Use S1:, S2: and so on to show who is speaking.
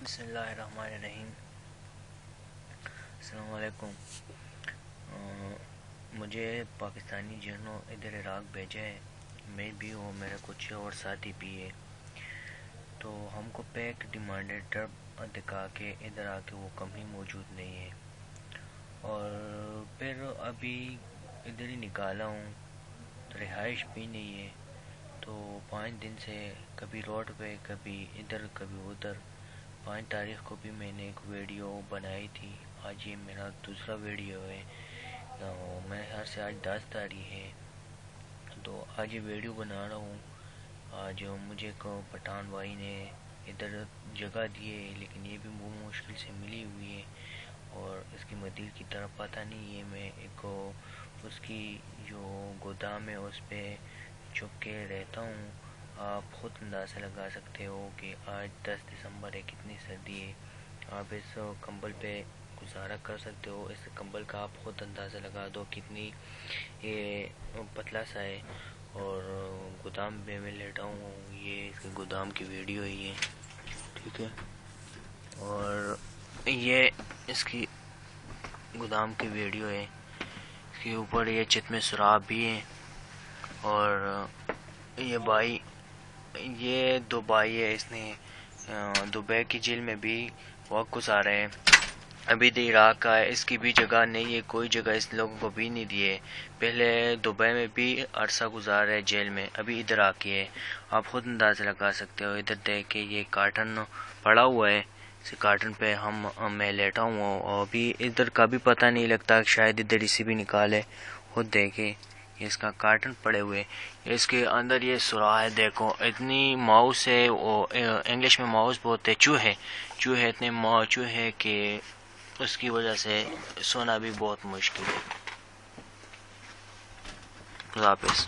S1: بسم اللہ الرحمن الرحیم۔ السلام علیکم۔ مجھے پاکستانی جنوں ادھر عراق بھیجا ہے، میں بھی ہوں، میرے کچھ اور ساتھی بھی ہے، تو ہم کو پیک ڈیمانڈڈ ٹرپ دکھا کے ادھر آ کے وہ کمپنی موجود نہیں ہے، اور پھر ابھی ادھر ہی نکالا ہوں، رہائش بھی نہیں ہے، تو 5 دن سے کبھی روڈ پہ کبھی ادھر کبھی ادھر۔ 5 تاریخ کو بھی میں نے ایک ویڈیو بنائی تھی، آج یہ میرا دوسرا ویڈیو ہے، میرے خیال سے آج 10 تاریخ ہے، تو آج یہ ویڈیو بنا رہا ہوں۔ آج مجھے پٹھان بھائی نے ادھر جگہ دی ہے، لیکن یہ بھی بہت مشکل سے ملی ہوئی ہے، اور اس کی مدیر کی طرف پتہ نہیں ہے، میں ایک اس کی جو گودام ہے اس پہ چھپ کے رہتا ہوں۔ آپ خود اندازہ لگا سکتے ہو کہ آج 10 دسمبر ہے، کتنی سردی ہے، آپ اس کمبل پہ گزارا کر سکتے ہو، اس کمبل کا آپ خود اندازہ لگا دو کتنی یہ پتلا سا ہے، اور گودام پہ میں لیٹا ہوں، یہ اس کے گودام کی ویڈیو ہے یہ، ٹھیک ہے، اور یہ اس کی گودام کی ویڈیو ہے، اس کے اوپر یہ چت میں سراب بھی ہے، اور یہ بھائی، یہ 2 بھائی ہے، اس نے دبئی کی جیل میں بھی وقت گزارا ہے، ابھی تو عراق کا ہے، اس کی بھی جگہ نہیں ہے، کوئی جگہ اس لوگوں کو بھی نہیں دی ہے، پہلے دبئی میں بھی عرصہ گزارا ہے جیل میں، ابھی ادھر آ کے ہے، آپ خود اندازہ لگا سکتے ہو، ادھر دیکھ کے یہ کارٹن پڑا ہوا ہے، اس کارٹن پہ میں لیٹا ہوں، اور ابھی ادھر کا بھی پتہ نہیں لگتا، شاید ادھر اسی بھی نکالے، خود دیکھے یہ اس کا کارٹن پڑے ہوئے، اس کے اندر یہ سوراخ ہے، دیکھو اتنی ماؤس ہے، وہ انگلش میں ماؤس بولتے ہیں، چوہے اتنے چوہے کہ اس کی وجہ سے سونا بھی بہت مشکل ہے۔ خدا حافظ۔